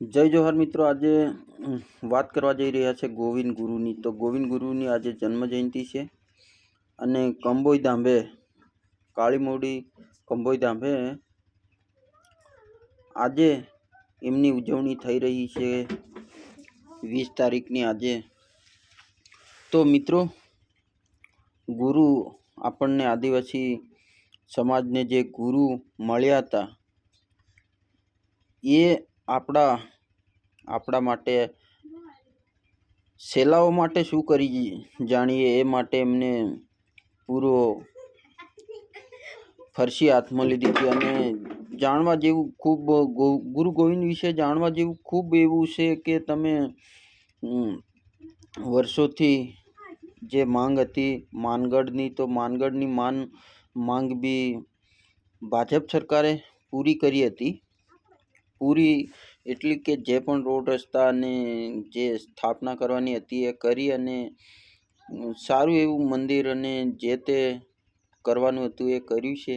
જય જોહાર મિત્રો, આજે વાત કરવા જઈ રહ્યા છે ગોવિંદ ગુરુની. તો ગોવિંદ ગુરુની આજે જન્મ જયંતિ છે અને કંબોઈ ધાંભે કાળી મોડી કંબોઈ ધાંભે આજે એમની ઉજવણી થઈ રહી છે 20 તારીખની આજે. તો મિત્રો, ગુરુ આપણને આદિવાસી સમાજને જે ગુરુ મળ્યા હતા એ આપણા માટે સેલાઓ માટે શું કરી જાણીએ એ માટે એમને પૂરો ફરસી હાથમાં લીધી હતી. અને જાણવા જેવું ખૂબ ગુરુ ગોવિંદ વિશે જાણવા જેવું ખૂબ એવું છે કે તમે વર્ષોથી જે માંગ હતી માનગઢની, તો માનગઢની માંગ બી ભાજપ સરકારે પૂરી કરી હતી. પૂરી એટલી કે જે પણ રોડ રસ્તા અને જે સ્થાપના કરવાની હતી એ કરી અને સારું એવું મંદિર અને જે તે કરવાનું હતું એ કર્યું છે.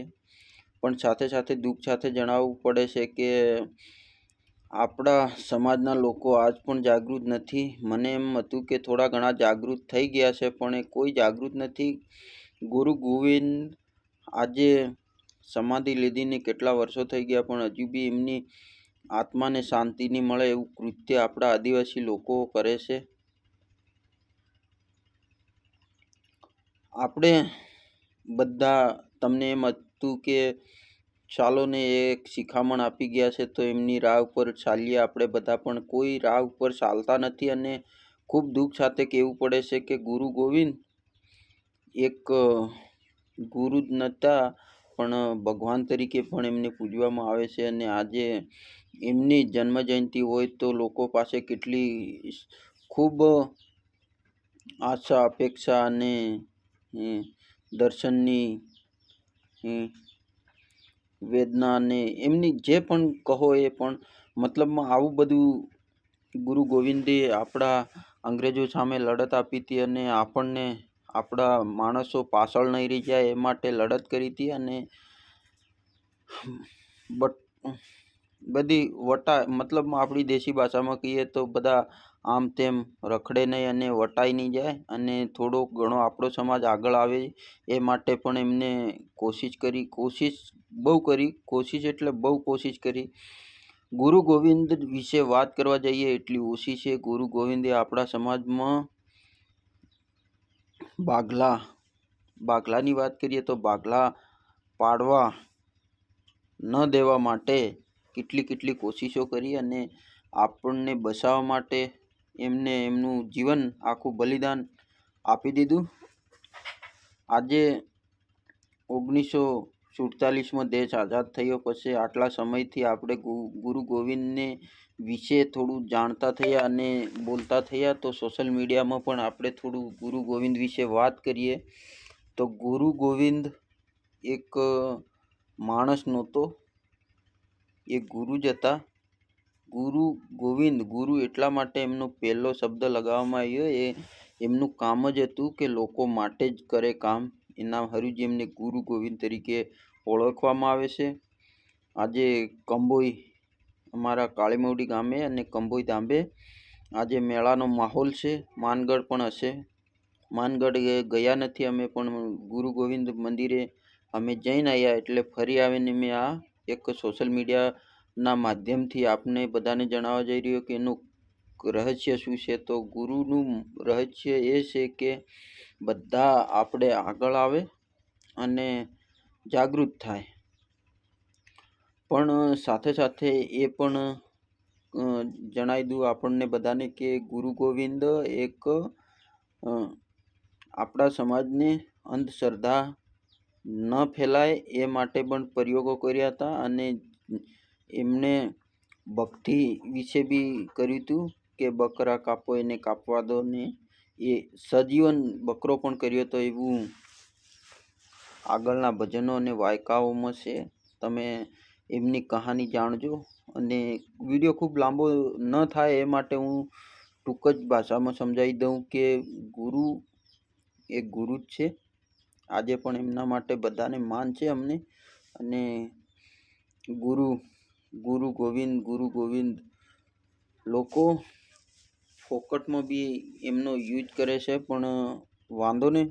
પણ સાથે સાથે દુઃખ સાથે જણાવવું પડે છે કે આપણા સમાજના લોકો આજ પણ જાગૃત નથી. મને એમ હતું કે થોડા ઘણા જાગૃત થઈ ગયા છે, પણ એ કોઈ જાગૃત નથી. ગુરુ ગોવિંદ આજે સમાધિ લીધીને કેટલા વર્ષો થઈ ગયા, પણ હજુ બી એમની આત્માને શાંતિ નહીં મળે એવું કૃત્ય આપણા આદિવાસી લોકો કરે છે. આપણે બધા તમને એમ હતું કે ચાલો ને એક શિખામણ આપી ગયા છે તો એમની રાહ ઉપર ચાલીએ આપણે બધા, પણ કોઈ રાહ ઉપર ચાલતા નથી. અને ખૂબ દુઃખ સાથે કહેવું પડે છે કે ગુરુ ગોવિંદ એક ગુરુ જ નહોતા, પણ ભગવાન તરીકે પણ એમને પૂજવામાં આવે છે. અને આજે એમની જન્મ જયંતિ હોય તો લોકો પાસે કેટલી ખૂબ આશા અપેક્ષા અને દર્શનની વેદના અને એમની જે પણ કહો એ પણ મતલબમાં આવું બધું ગુરુ ગોવિંદે આપણા અંગ્રેજો સામે લડત આપી હતી અને આપણને આપણા માણસો પાછળ નહીં રહી જાય એ માટે લડત કરી હતી. અને બધી મતલબમાં આપણી દેશી ભાષામાં કહીએ તો બધા આમ તેમ રખડે નહીં અને વટાઈ નહીં જાય અને થોડો ઘણો આપણો સમાજ આગળ આવે એ માટે પણ એમને કોશિશ એટલે બહુ કોશિશ કરી. ગુરુ ગોવિંદ વિશે વાત કરવા જઈએ એટલી ઓછી છે. ગુરુ ગોવિંદે આપણા સમાજમાં બાઘલાની વાત કરીએ તો બાઘલા પાડવા ન દેવા માટે કેટલી કોશિશો કરી અને આપણને બચાવવા માટે એમને એમનું જીવન આખું બલિદાન આપી દીધું. આજે 1947માં દેશ આઝાદ થયો પછી આટલા સમયથી આપણે ગુરુ ગોવિંદને વિશે થોડું જાણતા થયા અને બોલતા થયા. તો સોશિયલ મીડિયામાં પણ આપણે થોડું ગુરુ ગોવિંદ વિશે વાત કરીએ. તો ગુરુ ગોવિંદ એક માણસ નહોતો, એ ગુરુ જ હતા. ગુરુ ગોવિંદ ગુરુ એટલા માટે એમનો પહેલો શબ્દ લગાવવામાં આવ્યો, એ એમનું કામ જ હતું કે લોકો માટે જ કરે કામ. એના હારું જ એમને ગુરુ ગોવિંદ તરીકે ઓળખવામાં આવે છે. આજે કંબોઈ અમારા કાળીમોડી ગામે અને કંબોઈ ધાંભે આજે મેળાનો માહોલ છે. માનગઢ પણ હશે. માનગઢ ગયા નથી અમે, પણ ગુરુ ગોવિંદ મંદિરે અમે જઈને આવ્યા એટલે ફરી આવીને મેં આ એક સોશિયલ મીડિયાના માધ્યમથી આપને બધાને જણાવવા જઈ રહ્યો કે એનું રહસ્ય શું છે. તો ગુરુનું રહસ્ય એ છે કે બધા આપણે આગળ આવે અને જાગૃત થાય. પણ સાથે સાથે એ પણ જણાવી દઉં આપણને બધાને કે ગુરુ ગોવિંદ એક આપણા સમાજને અંધશ્રદ્ધા ન ફેલાય એ માટે પણ પ્રયોગો કર્યા હતા. અને એમને ભક્તિ વિશે બી કર્યું હતું કે બકરા કાપો એને કાપવા દો, ને એ સજીવન બકરો પણ કર્યો હતો. એવું આગળના ભજનો અને વાયકાઓમાં છે. તમે એમની કહાની જાણજો. અને વિડીયો ખૂબ લાંબો ન થાય એ માટે હું ટૂંક જ ભાષામાં સમજાવી દઉં કે ગુરુ એ ગુરુ જ છે. આજે પણ એમના માટે બધાને માન છે અમને. અને ગુરુ ગોવિંદ લોકો ફોકટમાં બી એમનો યુઝ કરે છે, પણ વાંધો નહીં,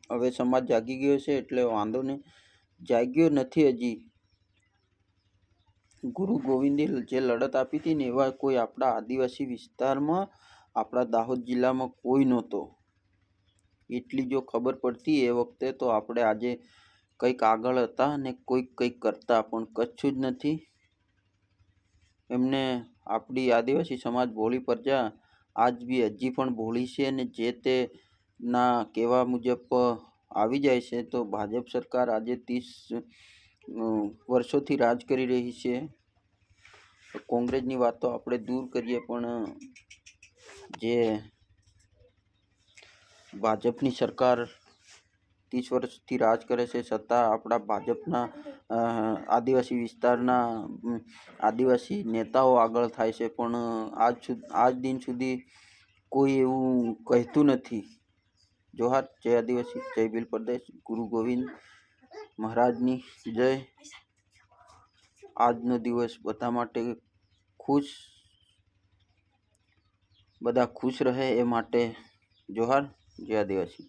હવે સમાજ જાગી ગયો છે એટલે વાંધો નહીં. જાગ્યો નથી હજી. ગુરુ ગોવિંદે જે લડત આપી હતી ને એવા કોઈ આપણા આદિવાસી વિસ્તારમાં, આપણા દાહોદ જિલ્લામાં કોઈ નહોતો. એટલી જો ખબર પડતી એ વખતે તો આપણે આજે કંઈક આગળ હતા અને કંઈક કરતા, પણ કચ્છું જ નથી. એમને આપણી આદિવાસી સમાજ ભોળી પ્રજા આજ બી હજી પણ ભોળી છે અને જે તે ના કહેવા મુજબ આવી જાય છે. તો ભાજપ સરકાર આજે 30 વર્ષોથી રાજ કરી રહી છે. કોંગ્રેસની વાત તો આપણે દૂર કરીએ, પણ જે ભાજપની સરકાર 30 વર્ષથી રાજ કરે છે, છતાં આપણા ભાજપના આદિવાસી વિસ્તારના આદિવાસી નેતાઓ આગળ થાય છે, પણ આજ દિન સુધી કોઈ એવું કહેતું નથી. જોહાર. જય આદિવાસી, જય ભીલ પ્રદેશ, ગુરુ ગોવિંદ મહારાજની જય. આજનો દિવસ બધા માટે બધા ખુશ રહે એ માટે જોહાર. જય આદિવાસી.